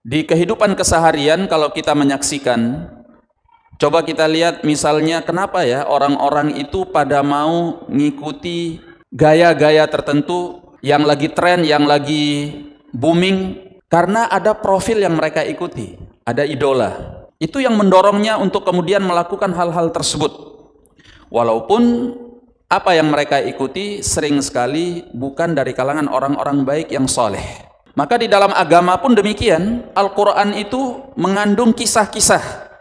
Di kehidupan keseharian kalau kita menyaksikan, coba kita lihat misalnya kenapa ya orang-orang itu pada mau ngikuti gaya-gaya tertentu yang lagi tren, yang lagi booming, karena ada profil yang mereka ikuti, ada idola. Itu yang mendorongnya untuk kemudian melakukan hal-hal tersebut. Walaupun apa yang mereka ikuti sering sekali bukan dari kalangan orang-orang baik yang soleh. Maka di dalam agama pun demikian, Al-Quran itu mengandung kisah-kisah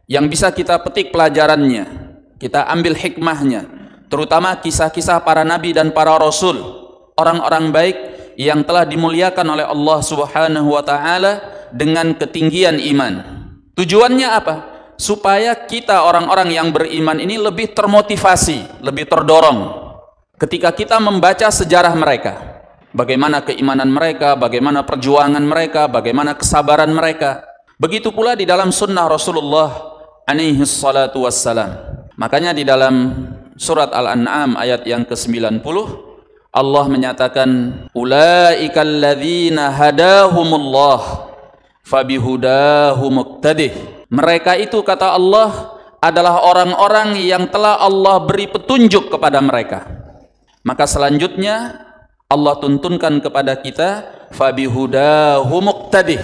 yang bisa kita petik pelajarannya, kita ambil hikmahnya, terutama kisah-kisah para nabi dan para rasul, orang-orang baik yang telah dimuliakan oleh Allah Subhanahu wa Ta'ala dengan ketinggian iman. Tujuannya apa? Supaya kita orang-orang yang beriman ini lebih termotivasi, lebih terdorong ketika kita membaca sejarah mereka. Bagaimana keimanan mereka, bagaimana perjuangan mereka, bagaimana kesabaran mereka. Begitu pula di dalam sunnah Rasulullah alaihi salatu wassalam. Makanya di dalam surat Al-An'am ayat yang ke-90, Allah menyatakan, ulaikal ladzina hadahumullah fabihudahu muqtadih. Mereka itu, kata Allah, adalah orang-orang yang telah Allah beri petunjuk kepada mereka. Maka selanjutnya Allah tuntunkan kepada kita, fabihudahu muqtadih.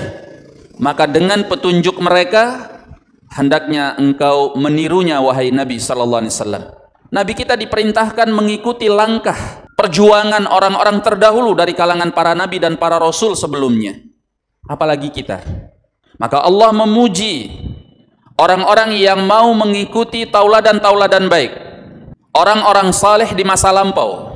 Maka dengan petunjuk mereka hendaknya engkau menirunya, wahai Nabi sallallahu alaihi wasallam. Nabi kita diperintahkan mengikuti langkah perjuangan orang-orang terdahulu dari kalangan para nabi dan para rasul sebelumnya. Apalagi kita. Maka Allah memuji orang-orang yang mau mengikuti tauladan-tauladan baik, orang-orang saleh di masa lampau.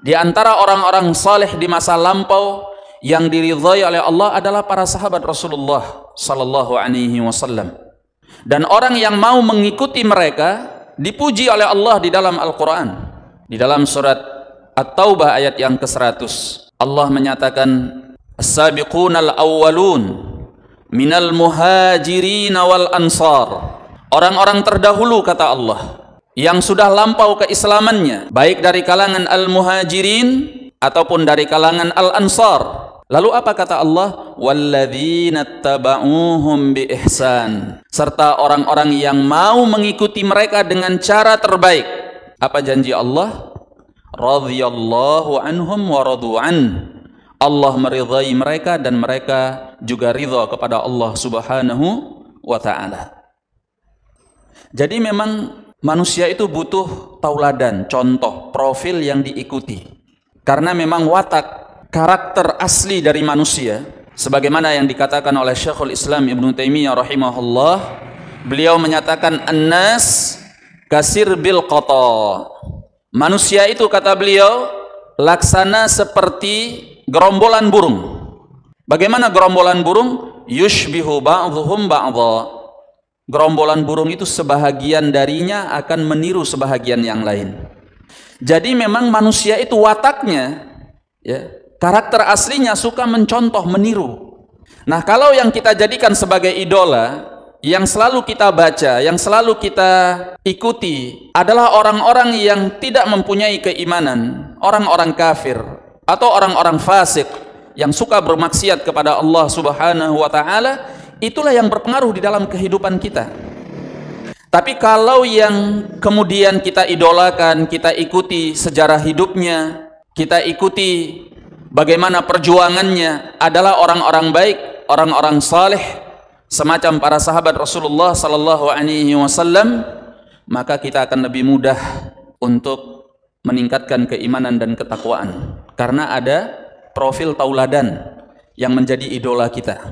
Di antara orang-orang saleh di masa lampau yang diridhai oleh Allah adalah para sahabat Rasulullah sallallahu alaihi wasallam. Dan orang yang mau mengikuti mereka dipuji oleh Allah di dalam Al-Quran. Di dalam surat At-Taubah ayat yang ke-100, Allah menyatakan, as-sabiqunal awwalun minal muhajirin wal ansar. Orang-orang terdahulu, kata Allah, yang sudah lampau keislamannya, baik dari kalangan al-muhajirin ataupun dari kalangan al-ansar. Lalu apa kata Allah? walladzina taba'uhum bi ihsan. Serta orang-orang yang mau mengikuti mereka dengan cara terbaik. Apa janji Allah? radhiyallahu anhum wa radu'an. Allah meridhai mereka dan mereka juga ridha kepada Allah Subhanahu wa ta'ala. Jadi memang manusia itu butuh tauladan, contoh, profil yang diikuti. Karena memang watak, karakter asli dari manusia, sebagaimana yang dikatakan oleh Syekhul Islam Ibnu Taimiyah rahimahullah, beliau menyatakan, an-nas kasir bil qata. Manusia itu, kata beliau, laksana seperti gerombolan burung. Bagaimana gerombolan burung? Yushbihu ba'dhuhum ba'dha. Gerombolan burung itu sebahagian darinya akan meniru sebahagian yang lain. Jadi memang manusia itu wataknya, ya, karakter aslinya suka mencontoh, meniru. Nah, kalau yang kita jadikan sebagai idola, yang selalu kita baca, yang selalu kita ikuti adalah orang-orang yang tidak mempunyai keimanan, orang-orang kafir atau orang-orang fasik yang suka bermaksiat kepada Allah Subhanahu wa ta'ala, itulah yang berpengaruh di dalam kehidupan kita. Tapi kalau yang kemudian kita idolakan, kita ikuti sejarah hidupnya, kita ikuti bagaimana perjuangannya adalah orang-orang baik, orang-orang saleh, semacam para sahabat Rasulullah sallallahu alaihi wasallam, maka kita akan lebih mudah untuk meningkatkan keimanan dan ketakwaan, karena ada profil tauladan yang menjadi idola kita.